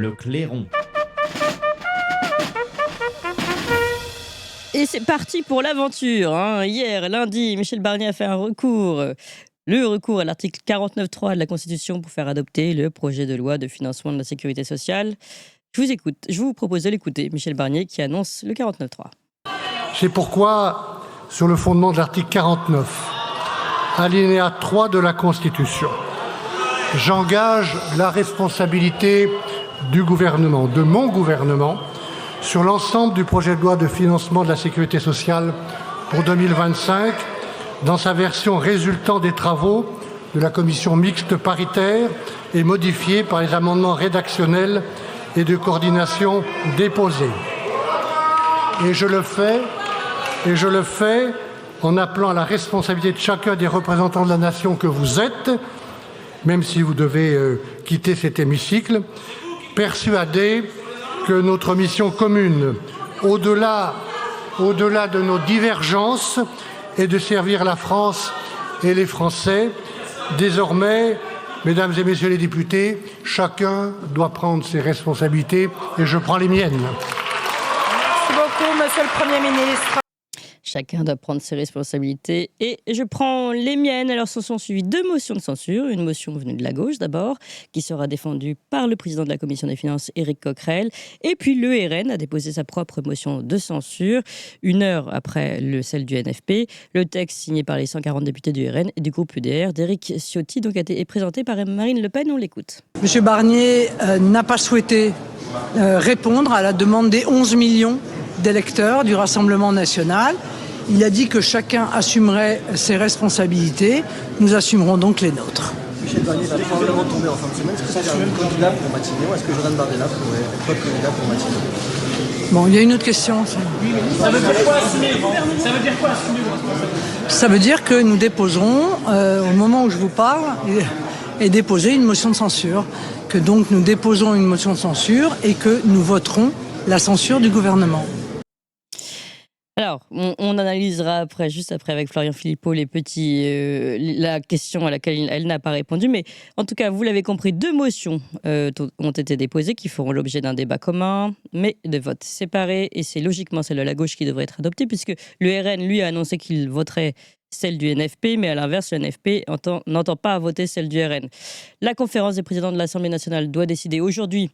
le clairon. Et c'est parti pour l'aventure. Hier, lundi, Michel Barnier a fait un recours. Le recours à l'article 49.3 de la Constitution pour faire adopter le projet de loi de financement de la sécurité sociale. Je vous propose de l'écouter, Michel Barnier, qui annonce le 49.3. C'est pourquoi, sur le fondement de l'article 49, alinéa 3 de la Constitution, j'engage la responsabilité du gouvernement, de mon gouvernement, sur l'ensemble du projet de loi de financement de la sécurité sociale pour 2025, dans sa version résultant des travaux de la commission mixte paritaire et modifiée par les amendements rédactionnels et de coordination déposés. Et je le fais en appelant à la responsabilité de chacun des représentants de la nation que vous êtes, même si vous devez quitter cet hémicycle, persuadé que notre mission commune, au-delà de nos divergences, est de servir la France et les Français. Désormais, mesdames et messieurs les députés, chacun doit prendre ses responsabilités et je prends les miennes. Merci beaucoup, monsieur le Premier ministre. Chacun doit prendre ses responsabilités et je prends les miennes. Alors, ce sont suivis 2 motions de censure. Une motion venue de la gauche d'abord, qui sera défendue par le président de la Commission des Finances, Éric Coquerel. Et puis, le RN a déposé sa propre motion de censure, 1 heure après celle du NFP. Le texte signé par les 140 députés du RN et du groupe UDR d'Éric Ciotti donc, a été présenté par Marine Le Pen. On l'écoute. Monsieur Barnier n'a pas souhaité répondre à la demande des 11 millions d'électeurs du Rassemblement national. Il a dit que chacun assumerait ses responsabilités. Nous assumerons donc les nôtres. Michel Barnier va probablement tomber en fin de semaine. Est-ce que ça serait même candidat pour Matignon? Est-ce que Jordan Bardella pourrait être candidat pour Matignon? Bon, il y a une autre question. Ça veut dire quoi assumer? Ça veut dire que nous déposerons, au moment où je vous parle, et déposer une motion de censure. Que donc nous déposons une motion de censure et que nous voterons la censure du gouvernement. Alors, on analysera juste après avec Florian Philippot la question à laquelle elle n'a pas répondu. Mais en tout cas, vous l'avez compris, 2 motions ont été déposées qui feront l'objet d'un débat commun, mais de votes séparés. Et c'est logiquement celle de la gauche qui devrait être adoptée, puisque le RN, lui, a annoncé qu'il voterait celle du NFP, mais à l'inverse, le NFP n'entend pas voter celle du RN. La conférence des présidents de l'Assemblée nationale doit décider aujourd'hui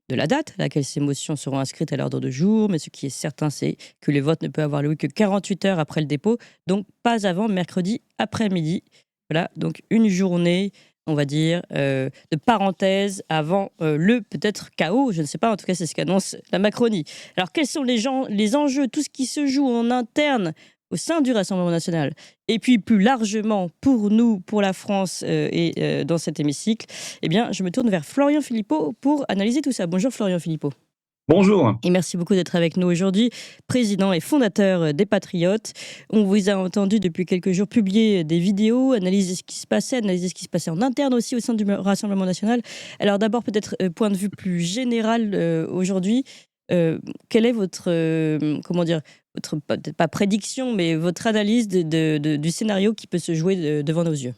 de la date à laquelle ces motions seront inscrites à l'ordre du jour, mais ce qui est certain, c'est que le vote ne peut avoir lieu que 48 heures après le dépôt, donc pas avant mercredi après-midi. Voilà, donc une journée, on va dire, de parenthèse avant le peut-être chaos, je ne sais pas, en tout cas c'est ce qu'annonce la Macronie. Alors quels sont les enjeux, tout ce qui se joue en interne au sein du Rassemblement national, et puis plus largement pour nous, pour la France dans cet hémicycle, eh bien, je me tourne vers Florian Philippot pour analyser tout ça. Bonjour Florian Philippot. Bonjour. Et merci beaucoup d'être avec nous aujourd'hui, président et fondateur des Patriotes. On vous a entendu depuis quelques jours publier des vidéos, analyser ce qui se passait en interne aussi au sein du Rassemblement national. Alors d'abord, peut-être point de vue plus général aujourd'hui, quelle est votre, peut-être pas prédiction, mais votre analyse du scénario qui peut se jouer devant nos yeux?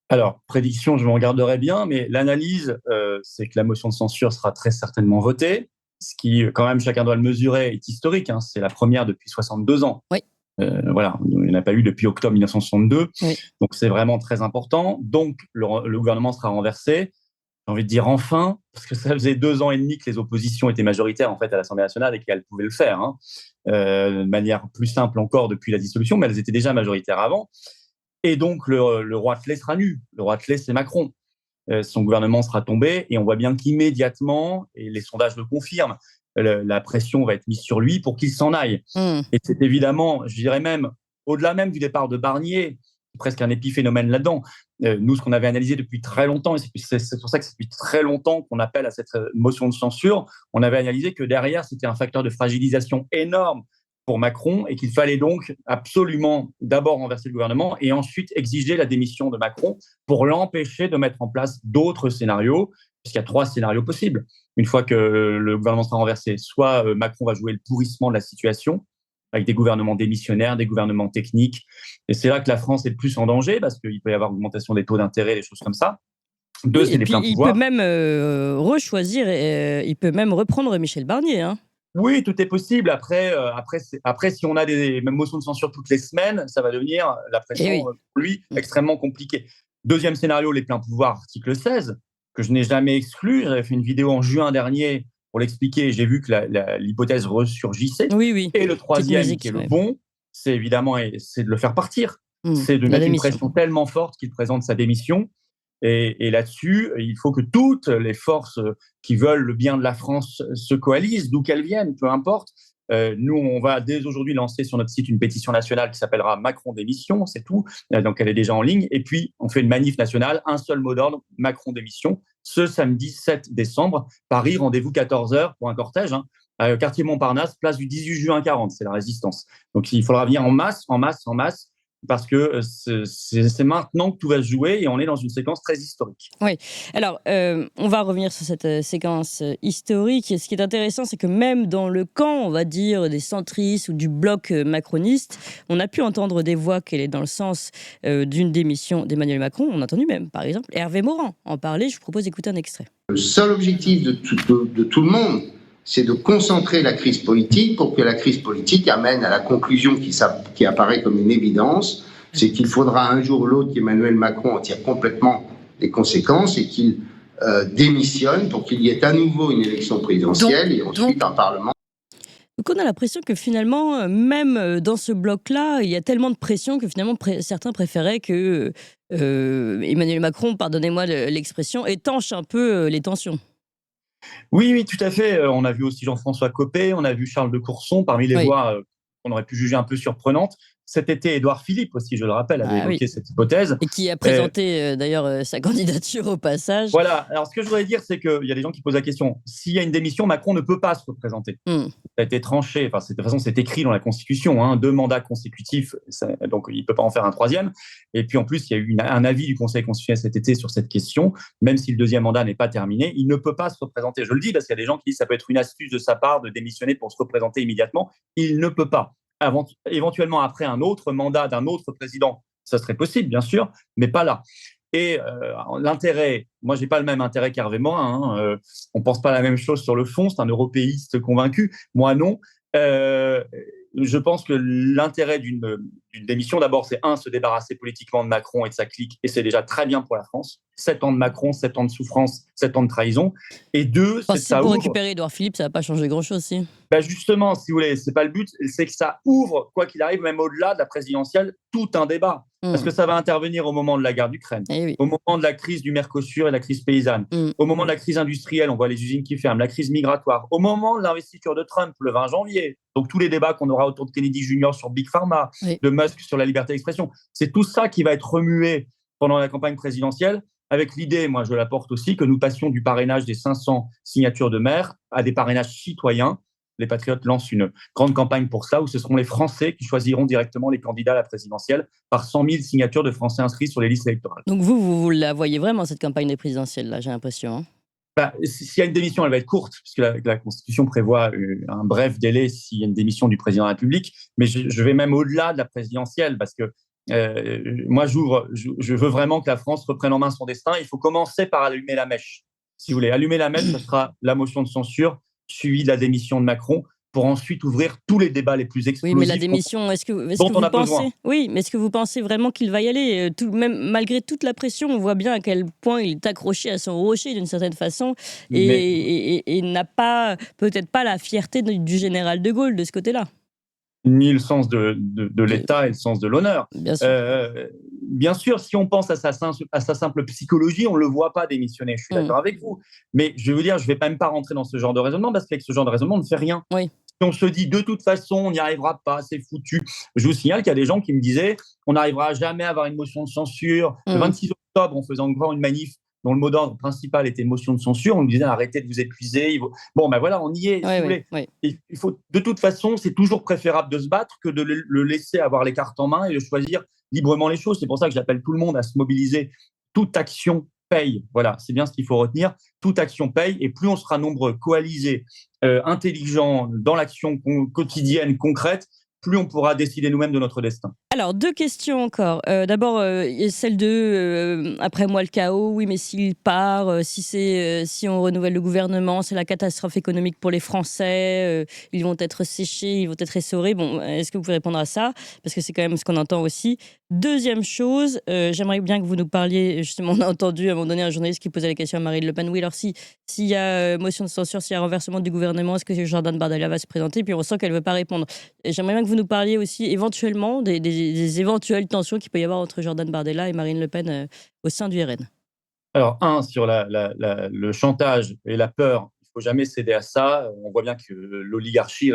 Alors, prédiction, je m'en garderai bien, mais l'analyse, c'est que la motion de censure sera très certainement votée, ce qui, quand même, chacun doit le mesurer, est historique. C'est la première depuis 62 ans. Oui. Voilà, il n'y en a pas eu depuis octobre 1962. Oui. Donc, c'est vraiment très important. Donc, le gouvernement sera renversé. J'ai envie de dire enfin, parce que ça faisait 2 ans et demi que les oppositions étaient majoritaires en fait à l'Assemblée nationale et qu'elles pouvaient le faire de manière plus simple encore depuis la dissolution, mais elles étaient déjà majoritaires avant. Et donc le roi de clé sera nu. Le roi de clé, c'est Macron. Son gouvernement sera tombé et on voit bien qu'immédiatement, et les sondages le confirment, la pression va être mise sur lui pour qu'il s'en aille. Et c'est évidemment, je dirais même, au-delà même du départ de Barnier, presque un épiphénomène là-dedans. Nous, ce qu'on avait analysé depuis très longtemps, et c'est pour ça que c'est depuis très longtemps qu'on appelle à cette motion de censure, on avait analysé que derrière, c'était un facteur de fragilisation énorme pour Macron et qu'il fallait donc absolument d'abord renverser le gouvernement et ensuite exiger la démission de Macron pour l'empêcher de mettre en place d'autres scénarios, puisqu'il y a 3 scénarios possibles. Une fois que le gouvernement sera renversé, soit Macron va jouer le pourrissement de la situation, avec des gouvernements démissionnaires, des gouvernements techniques. Et c'est là que la France est le plus en danger, parce qu'il peut y avoir augmentation des taux d'intérêt, des choses comme ça. Deux, Oui, c'est et les puis pleins il peut pouvoirs. même rechoisir, il peut même reprendre Michel Barnier. Hein. Oui, tout est possible. Après, si on a des mêmes motions de censure toutes les semaines, ça va devenir la Et pression, oui. pour lui, Mm. extrêmement compliquée. Deuxième scénario, les pleins pouvoirs, article 16, que je n'ai jamais exclu. J'avais fait une vidéo en juin dernier pour l'expliquer. J'ai vu que l'hypothèse ressurgissait. Oui, oui. Et le Petite troisième, qui musique, est le ouais. bon, c'est évidemment c'est de le faire partir. C'est de La mettre une démission. pression tellement forte qu'il présente sa démission. Et là-dessus, il faut que toutes les forces qui veulent le bien de la France se coalisent, d'où qu'elles viennent, peu importe. Nous, on va dès aujourd'hui lancer sur notre site une pétition nationale qui s'appellera Macron démission, c'est tout. Donc, elle est déjà en ligne. Et puis, on fait une manif nationale, un seul mot d'ordre, Macron démission, ce samedi 7 décembre. Paris, rendez-vous 14h pour un cortège, quartier Montparnasse, place du 18 juin 40, c'est la résistance. Donc, il faudra venir en masse, parce que c'est maintenant que tout va se jouer et on est dans une séquence très historique. Oui. Alors, on va revenir sur cette séquence historique. Et ce qui est intéressant, c'est que même dans le camp, on va dire, des centristes ou du bloc macroniste, on a pu entendre des voix qui allaient dans le sens d'une démission d'Emmanuel Macron. On a entendu même, par exemple, Hervé Morin en parler. Je vous propose d'écouter un extrait. Le seul objectif de tout le monde, c'est de concentrer la crise politique pour que la crise politique amène à la conclusion qui apparaît comme une évidence, c'est qu'il faudra un jour ou l'autre qu'Emmanuel Macron en tire complètement les conséquences et qu'il démissionne pour qu'il y ait à nouveau une élection présidentielle et ensuite un Parlement. Donc on a l'impression que finalement, même dans ce bloc-là, il y a tellement de pression que finalement certains préféraient que Emmanuel Macron, pardonnez-moi l'expression, étanche un peu les tensions. Oui, tout à fait. On a vu aussi Jean-François Copé, on a vu Charles de Courson, parmi les voix qu'on aurait pu juger un peu surprenantes. Cet été, Édouard Philippe aussi, je le rappelle, avait évoqué cette hypothèse. Et qui a présenté d'ailleurs sa candidature au passage. Voilà. Alors, ce que je voudrais dire, c'est qu'il y a des gens qui posent la question. S'il y a une démission, Macron ne peut pas se représenter. Ça a été tranché. Enfin, de toute façon, c'est écrit dans la Constitution. 2 mandats consécutifs, donc il ne peut pas en faire un troisième. Et puis, en plus, il y a eu un avis du Conseil constitutionnel cet été sur cette question. Même si le deuxième mandat n'est pas terminé, il ne peut pas se représenter. Je le dis parce qu'il y a des gens qui disent que ça peut être une astuce de sa part de démissionner pour se représenter immédiatement. Il ne peut pas. Éventuellement, après un autre mandat d'un autre président, ça serait possible, bien sûr, mais pas là. Et l'intérêt, moi, je n'ai pas le même intérêt qu'Hervé Morin. On ne pense pas la même chose sur le fond. C'est un européiste convaincu. Moi, non. Je pense que l'intérêt d'une démission, d'abord, c'est se débarrasser politiquement de Macron et de sa clique, et c'est déjà très bien pour la France. 7 ans de Macron, 7 ans de souffrance, 7 ans de trahison. Et 2, c'est que ça pour ouvre... récupérer Édouard Philippe, ça ne va pas changer grand-chose, si. Justement, si vous voulez, c'est pas le but, c'est que ça ouvre, quoi qu'il arrive, même au-delà de la présidentielle, tout un débat. Parce que ça va intervenir au moment de la guerre d'Ukraine, au moment de la crise du Mercosur et de la crise paysanne, au moment de la crise industrielle, on voit les usines qui ferment, la crise migratoire, au moment de l'investiture de Trump le 20 janvier. Donc tous les débats qu'on aura autour de Kennedy Jr. sur Big Pharma, de Musk sur la liberté d'expression, c'est tout ça qui va être remué pendant la campagne présidentielle, avec l'idée, moi je la porte aussi, que nous passions du parrainage des 500 signatures de maires à des parrainages citoyens. Les Patriotes lancent une grande campagne pour ça, où ce seront les Français qui choisiront directement les candidats à la présidentielle par 100 000 signatures de Français inscrits sur les listes électorales. Donc vous la voyez vraiment, cette campagne des présidentielles, là, j'ai l'impression. S'il y a une démission, elle va être courte, puisque la Constitution prévoit un bref délai s'il y a une démission du président de la République. Mais je vais même au-delà de la présidentielle, parce que moi, je veux vraiment que la France reprenne en main son destin. Il faut commencer par allumer la mèche. Si vous voulez, allumer la mèche, ce sera la motion de censure, suivi de la démission de Macron, pour ensuite ouvrir tous les débats les plus explosifs. Oui, mais la démission, est-ce que vous pensez... Oui, mais est-ce que vous pensez vraiment qu'il va y aller même malgré toute la pression, on voit bien à quel point il est accroché à son rocher d'une certaine façon et n'a pas, peut-être pas la fierté du général de Gaulle de ce côté-là. Ni le sens de l'État et le sens de l'honneur. Bien sûr, si on pense à sa simple psychologie, on ne le voit pas démissionner. Je suis d'accord avec vous. Mais je veux dire, je ne vais même pas rentrer dans ce genre de raisonnement, parce qu'avec ce genre de raisonnement, on ne fait rien. Si on se dit, de toute façon, on n'y arrivera pas, c'est foutu. Je vous signale qu'il y a des gens qui me disaient, on n'arrivera jamais à avoir une motion de censure. Le 26 octobre, en faisant encore une manif, dont le mot d'ordre principal était motion de censure, on nous disait arrêtez de vous épuiser. Bon, voilà, on y est. Si vous voulez. Il faut, de toute façon, c'est toujours préférable de se battre que de le laisser avoir les cartes en main et de choisir librement les choses. C'est pour ça que j'appelle tout le monde à se mobiliser. Toute action paye. Voilà, c'est bien ce qu'il faut retenir. Toute action paye, et plus on sera nombreux, coalisés, intelligents dans l'action quotidienne, concrète, plus on pourra décider nous-mêmes de notre destin. Alors, 2 questions encore. D'abord, celle de après moi le chaos. Oui, mais s'il part, si on renouvelle le gouvernement, c'est la catastrophe économique pour les Français. Ils vont être séchés, ils vont être essorés. Bon, est-ce que vous pouvez répondre à ça? Parce que c'est quand même ce qu'on entend aussi. Deuxième chose, j'aimerais bien que vous nous parliez, justement, on a entendu à un moment donné un journaliste qui posait la question à Marine Le Pen. Oui, alors s'il y a motion de censure, s'il y a renversement du gouvernement, est-ce que Jordan Bardella va se présenter? Puis on sent qu'elle ne veut pas répondre. Et j'aimerais bien que vous nous parliez aussi éventuellement des éventuelles tensions qu'il peut y avoir entre Jordan Bardella et Marine Le Pen au sein du RN. Alors, sur le chantage et la peur, il ne faut jamais céder à ça. On voit bien que l'oligarchie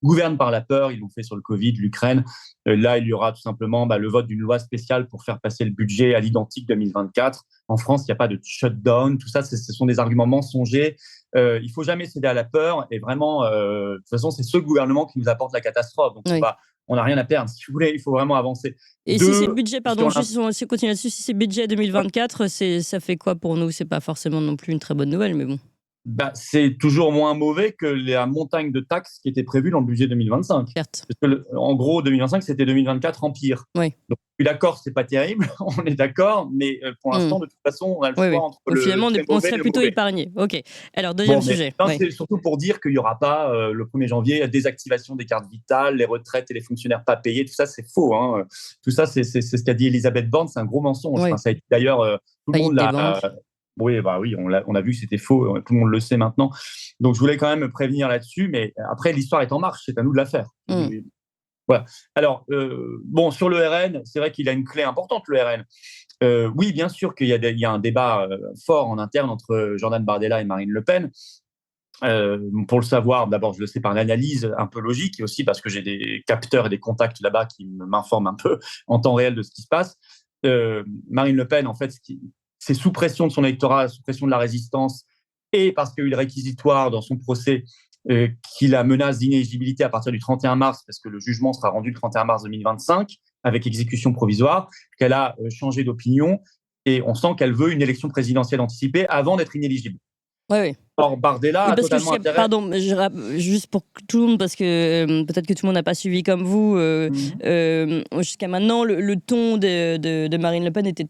gouverne par la peur. Ils l'ont fait sur le Covid, l'Ukraine. Là, il y aura tout simplement le vote d'une loi spéciale pour faire passer le budget à l'identique 2024. En France, il n'y a pas de shutdown. Tout ça, ce sont des arguments mensongers. Il ne faut jamais céder à la peur. Et vraiment, de toute façon, c'est ce gouvernement qui nous apporte la catastrophe. Donc, Oui. on n'a rien à perdre. Si vous voulez, il faut vraiment avancer. Et si c'est budget, pardon, juste si on continue là-dessus, si c'est budget 2024, ça fait quoi pour nous? C'est pas forcément non plus une très bonne nouvelle, mais bon. C'est toujours moins mauvais que la montagne de taxes qui était prévue dans le budget 2025. Certes. Parce que, en gros, 2025, c'était 2024 en pire. Oui. Donc, je suis d'accord, c'est pas terrible, on est d'accord, mais pour l'instant, de toute façon, on a le choix entre le finalement, très on mauvais et serait le plutôt mauvais. épargné. Ok. Alors, deuxième sujet. C'est surtout pour dire qu'il n'y aura pas, le 1er janvier, désactivation des cartes vitales, les retraites et les fonctionnaires pas payés. Tout ça, c'est faux. Hein. Tout ça, c'est ce qu'a dit Elisabeth Borne, c'est un gros mensonge. Oui. Enfin, ça a été d'ailleurs, tout le monde l'a... Oui, on a vu que c'était faux, tout le monde le sait maintenant. Donc, je voulais quand même me prévenir là-dessus, mais après, l'histoire est en marche, c'est à nous de la faire. Voilà. Alors, sur le RN, c'est vrai qu'il a une clé importante, le RN. Oui, bien sûr qu'il y a un débat fort en interne entre Jordan Bardella et Marine Le Pen. Pour le savoir, d'abord, je le sais par l'analyse un peu logique, et aussi parce que j'ai des capteurs et des contacts là-bas qui m'informent un peu en temps réel de ce qui se passe. Marine Le Pen, en fait, c'est sous pression de son électorat, sous pression de la résistance, et parce qu'il y a eu le réquisitoire dans son procès qui la menace d'inéligibilité à partir du 31 mars, parce que le jugement sera rendu le 31 mars 2025, avec exécution provisoire, qu'elle a changé d'opinion, et on sent qu'elle veut une élection présidentielle anticipée avant d'être inéligible. Oui. Or, Bardella a totalement intérêt... Pardon, juste pour tout le monde, parce que peut-être que tout le monde n'a pas suivi comme vous, jusqu'à maintenant, le ton de Marine Le Pen était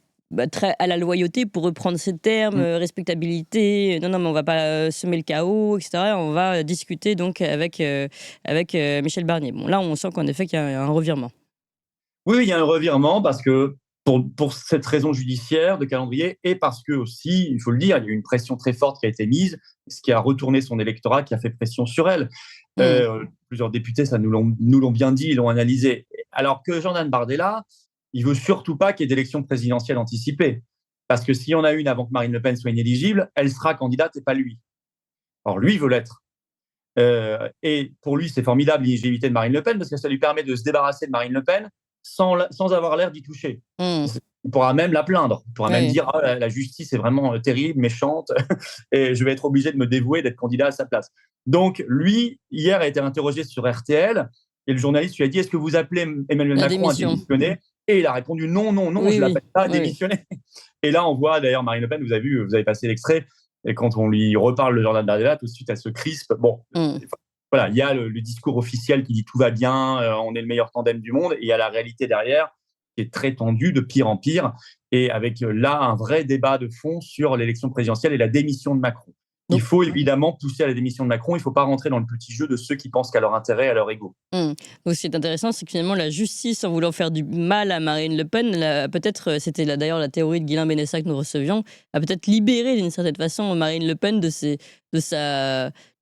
très à la loyauté, pour reprendre ces termes, respectabilité. Non, mais on ne va pas semer le chaos, etc. On va discuter donc avec Michel Barnier. Bon, là, on sent qu'en effet, qu'il y a un revirement. Oui, il y a un revirement parce que pour cette raison judiciaire de calendrier, et parce que aussi, il faut le dire, il y a eu une pression très forte qui a été mise, ce qui a retourné son électorat, qui a fait pression sur elle. Plusieurs députés, ça nous l'ont bien dit, ils l'ont analysé. Alors que Jordan Bardella, il veut surtout pas qu'il y ait d'élection présidentielle anticipée. Parce que s'il y en a une avant que Marine Le Pen soit inéligible, elle sera candidate et pas lui. Or, lui, il veut l'être. Et pour lui, c'est formidable l'inéligibilité de Marine Le Pen, parce que ça lui permet de se débarrasser de Marine Le Pen sans avoir l'air d'y toucher. Il pourra même la plaindre. Il pourra même dire la justice est vraiment terrible, méchante, et je vais être obligé de me dévouer, d'être candidat à sa place. Donc, lui, hier, a été interrogé sur RTL, et le journaliste lui a dit: est-ce que vous appelez Emmanuel Macron à démissionner? Et il a répondu non, je l'appelle pas à démissionner. Et là, on voit d'ailleurs Marine Le Pen, vous avez passé l'extrait, et quand on lui reparle de Jordan Bardella, tout de suite, elle se crispe. Bon, voilà, il y a le discours officiel qui dit tout va bien, on est le meilleur tandem du monde, et il y a la réalité derrière qui est très tendue, de pire en pire, et avec là un vrai débat de fond sur l'élection présidentielle et la démission de Macron. Il faut évidemment pousser à la démission de Macron, il ne faut pas rentrer dans le petit jeu de ceux qui pensent qu'à leur intérêt, à leur ego. Donc ce qui est intéressant, c'est que finalement la justice, en voulant faire du mal à Marine Le Pen, peut-être, c'était d'ailleurs la théorie de Guylain Benessa que nous recevions, a peut-être libéré d'une certaine façon Marine Le Pen de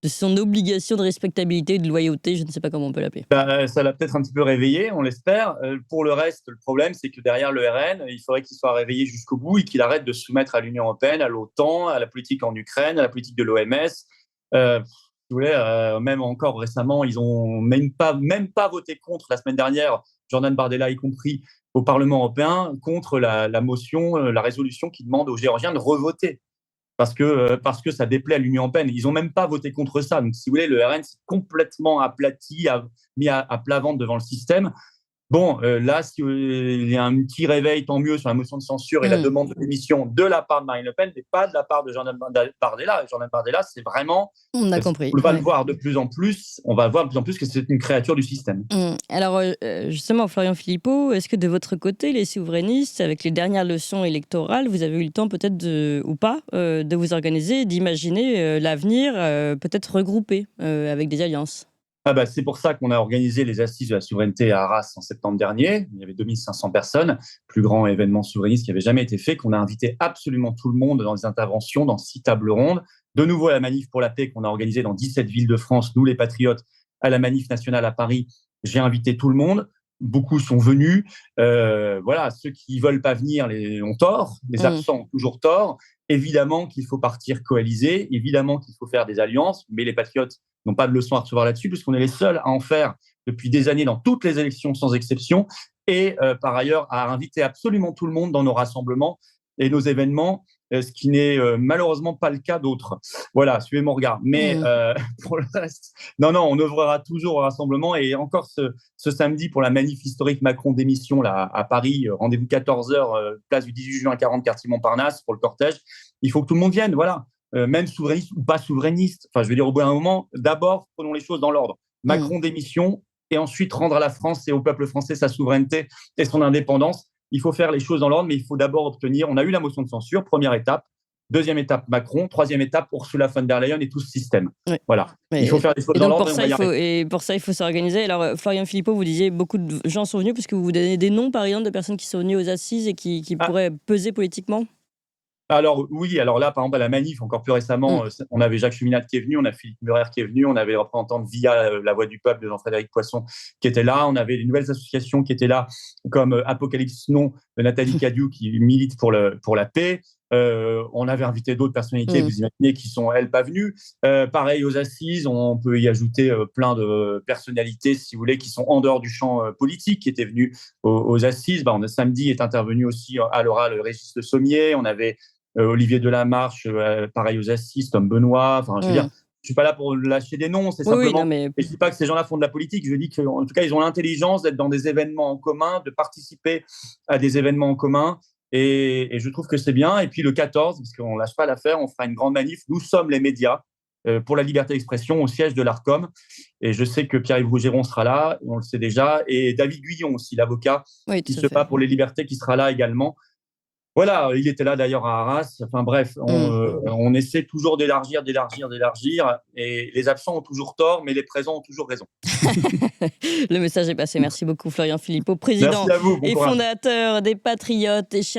son obligation de respectabilité, de loyauté, je ne sais pas comment on peut l'appeler. Ça l'a peut-être un petit peu réveillé, on l'espère. Pour le reste, le problème, c'est que derrière le RN, il faudrait qu'il soit réveillé jusqu'au bout et qu'il arrête de se soumettre à l'Union européenne, à l'OTAN, à la politique en Ukraine, à la politique de l'OMS. Vous voulez, même encore récemment, ils n'ont même pas voté contre, la semaine dernière, Jordan Bardella y compris, au Parlement européen, contre la motion, la résolution qui demande aux Géorgiens de revoter. Parce que ça déplaît à l'Union européenne. Ils n'ont même pas voté contre ça. Donc, si vous voulez, le RN s'est complètement aplati, mis à plat ventre devant le système. Bon, là, il y a un petit réveil, tant mieux, sur la motion de censure et la demande de démission de la part de Marine Le Pen, mais pas de la part de Jordan Bardella. Jordan Bardella, c'est vraiment... On a compris. On va le voir de plus en plus. On va voir de plus en plus que c'est une créature du système. Alors, justement, Florian Philippot, est-ce que de votre côté, les souverainistes, avec les dernières leçons électorales, vous avez eu le temps peut-être ou pas de vous organiser, d'imaginer l'avenir peut-être regroupé avec des alliances? C'est pour ça qu'on a organisé les Assises de la souveraineté à Arras en septembre dernier. Il y avait 2500 personnes, plus grand événement souverainiste qui avait jamais été fait, qu'on a invité absolument tout le monde dans les interventions, dans 6 tables rondes. De nouveau, à la manif pour la paix qu'on a organisée dans 17 villes de France, nous les patriotes, à la manif nationale à Paris, j'ai invité tout le monde. Beaucoup sont venus. Voilà, ceux qui ne veulent pas venir ont tort. Les absents ont toujours tort. Évidemment qu'il faut partir coalisé. Évidemment qu'il faut faire des alliances. Mais les patriotes n'ont pas de leçons à recevoir là-dessus, puisqu'on est les seuls à en faire depuis des années dans toutes les élections sans exception. Et par ailleurs, à inviter absolument tout le monde dans nos rassemblements et nos événements, ce qui n'est malheureusement pas le cas d'autres. Voilà, suivez mon regard. Mais pour le reste, non, on œuvrera toujours au rassemblement. Et encore ce samedi, pour la manif historique Macron démission là, à Paris, rendez-vous 14h, place du 18 juin 40, quartier Montparnasse, pour le cortège. Il faut que tout le monde vienne, voilà. Même souverainiste ou pas souverainiste. Enfin, je veux dire, au bout d'un moment, d'abord, prenons les choses dans l'ordre. Macron démission, et ensuite rendre à la France et au peuple français sa souveraineté et son indépendance. Il faut faire les choses dans l'ordre, mais il faut d'abord obtenir... On a eu la motion de censure, première étape. Deuxième étape, Macron. Troisième étape, Ursula von der Leyen et tout ce système. Oui. Voilà. Il faut faire les choses dans l'ordre. Pour ça, il faut s'organiser. Alors, Florian Philippot, vous disiez beaucoup de gens sont venus, puisque vous vous donnez des noms, par exemple, de personnes qui sont venues aux assises et qui pourraient peser politiquement. Alors oui, alors là, par exemple, à la manif, encore plus récemment, on avait Jacques Cheminade qui est venu, on a Philippe Murer qui est venu, on avait les représentants de VIA, La Voix du Peuple, de Jean-Frédéric Poisson qui était là, on avait des nouvelles associations qui étaient là, comme Apocalypse Non, de Nathalie Cadieux qui milite pour la paix. On avait invité d'autres personnalités, vous imaginez, qui sont, elles, pas venues. Pareil aux assises, on peut y ajouter plein de personnalités, si vous voulez, qui sont en dehors du champ politique, qui étaient venues aux assises. Samedi est intervenu aussi à l'oral Régis Le Sommier, on avait Olivier Delamarche, pareil aux assises, Tom Benoît. Enfin, je veux dire, je suis pas là pour lâcher des noms, c'est simplement. Et je dis pas que ces gens-là font de la politique. Je dis qu'en tout cas, ils ont l'intelligence d'être dans des événements en commun, de participer à des événements en commun. Et je trouve que c'est bien. Et puis le 14, parce qu'on lâche pas l'affaire, on fera une grande manif. Nous sommes les médias pour la liberté d'expression au siège de l'Arcom. Et je sais que Pierre-Yves Rougeron sera là, on le sait déjà, et David Guyon aussi, l'avocat qui se bat pour les libertés, qui sera là également. Voilà, il était là d'ailleurs à Arras. Enfin bref, on essaie toujours d'élargir. Et les absents ont toujours tort, mais les présents ont toujours raison. Le message est passé. Merci beaucoup, Florian Philippot, président et fondateur des Patriotes et cher